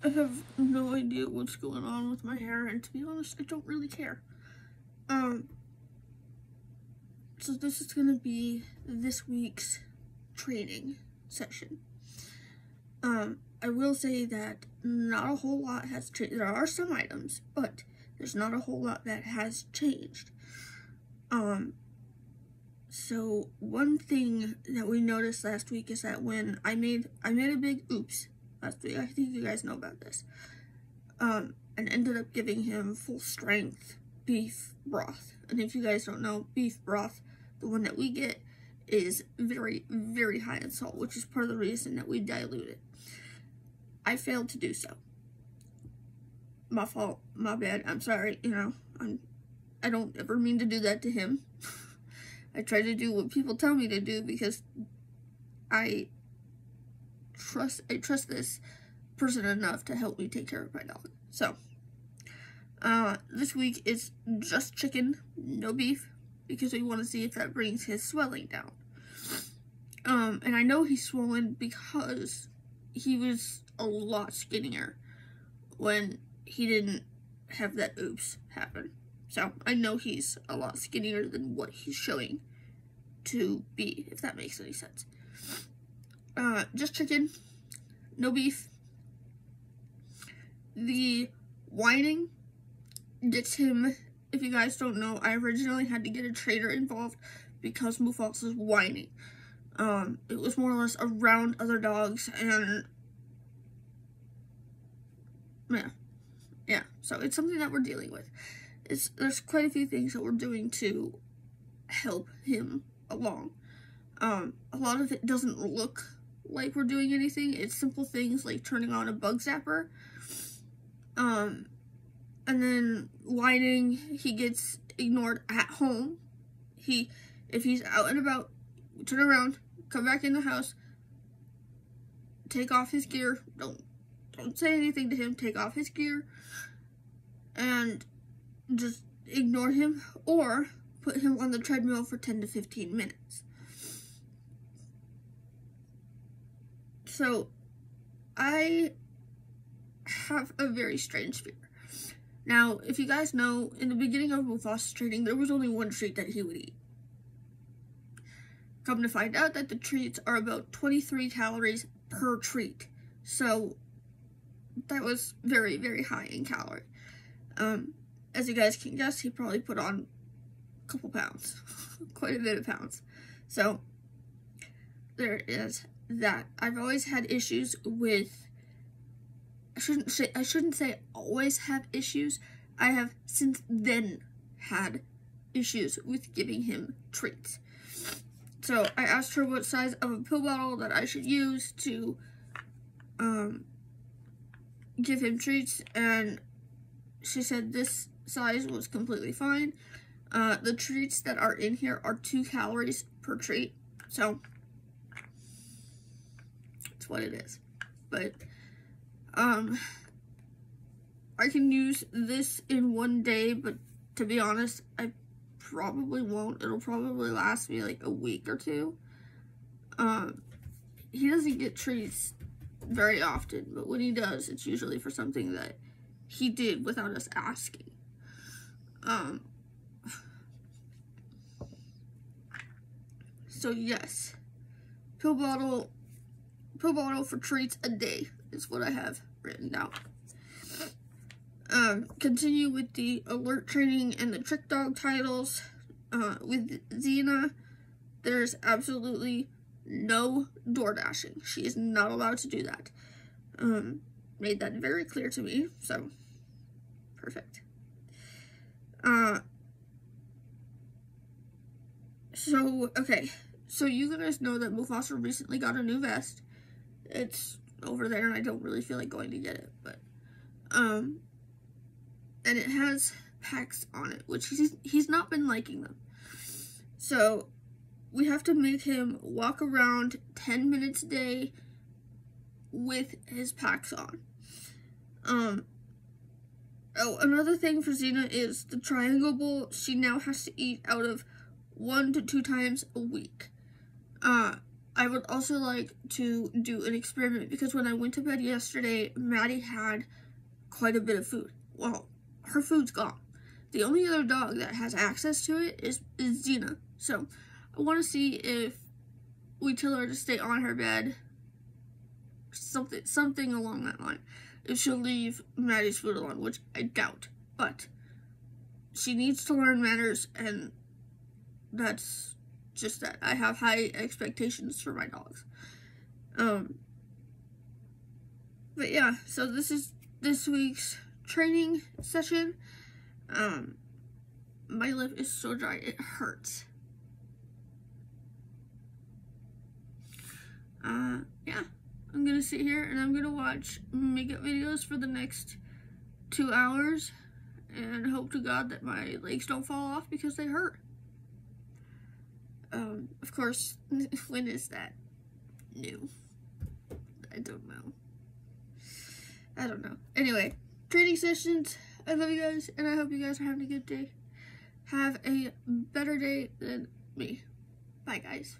I have no idea what's going on with my hair, and to be honest, I don't really care. So this is gonna be this week's training session. I will say that not a whole lot has changed. There are some items, but there's not a whole lot that has changed. So one thing that we noticed last week is that when I made a big oops last week, I think you guys know about this, and ended up giving him full strength beef broth. And if you guys don't know, beef broth, the one that we get, is very, very high in salt, which is part of the reason that we dilute it. I failed to do so. My fault, my bad, I'm sorry, I don't ever mean to do that to him. I try to do what people tell me to do because I trust this person enough to help me take care of my dog. So, this week it's just chicken, no beef, because we want to see if that brings his swelling down. And I know he's swollen because he was a lot skinnier when he didn't have that oops happen. So I know he's a lot skinnier than what he's showing to be, if that makes any sense. Just chicken, no beef. The whining gets him, if you guys don't know, I originally had to get a trainer involved because Mufas was whining. It was more or less around other dogs, and yeah, so it's something that we're dealing with. There's quite a few things that we're doing to help him along. A lot of it doesn't look like we're doing anything. It's simple things like turning on a bug zapper. And then whining, he gets ignored at home. If he's out and about, turn around, come back in the house, take off his gear. Don't say anything to him. Take off his gear and just ignore him, or put him on the treadmill for 10 to 15 minutes. So, I have a very strange fear. Now, if you guys know, in the beginning of Mufas training, there was only one treat that he would eat. Come to find out that the treats are about 23 calories per treat. So, that was very, very high in calorie. As you guys can guess, he probably put on a couple pounds, quite a bit of pounds. So, there is that. I've always had issues with, I shouldn't say always have issues. I have since then had issues with giving him treats. So, I asked her what size of a pill bottle that I should use to, give him treats, and she said this size was completely fine. The treats that are in here are 2 calories per treat, so that's what it is. But I can use this in one day, but to be honest, I probably won't. It'll probably last me like a week or two. He doesn't get treats very often, but when he does, it's usually for something that he did without us asking. So yes, pill bottle for treats a day is what I have written down. Continue with the alert training and the trick dog titles. With Xena, there's absolutely no door dashing. She is not allowed to do that. Made that very clear to me, so perfect. So you guys know that Mufasa recently got a new vest. It's over there, and I don't really feel like going to get it, but, and it has packs on it, which he's not been liking them. So, we have to make him walk around 10 minutes a day with his packs on. Oh, another thing for Xena is the triangle bowl. She now has to eat out of 1 to 2 times a week. I would also like to do an experiment because when I went to bed yesterday, Maddie had quite a bit of food. Well, her food's gone. The only other dog that has access to it is Xena. So I want to see if we tell her to stay on her bed, something along that line. If she'll leave Maddie's food alone, which I doubt. But she needs to learn manners, and that's just that. I have high expectations for my dogs. But yeah, so this is this week's training session. My lip is so dry, it hurts. Yeah, I'm gonna sit here and I'm gonna watch makeup videos for the next 2 hours and hope to God that my legs don't fall off because they hurt. Of course, when is that new? I don't know. Anyway, training sessions. I love you guys, and I hope you guys are having a good day. Have a better day than me. Bye, guys.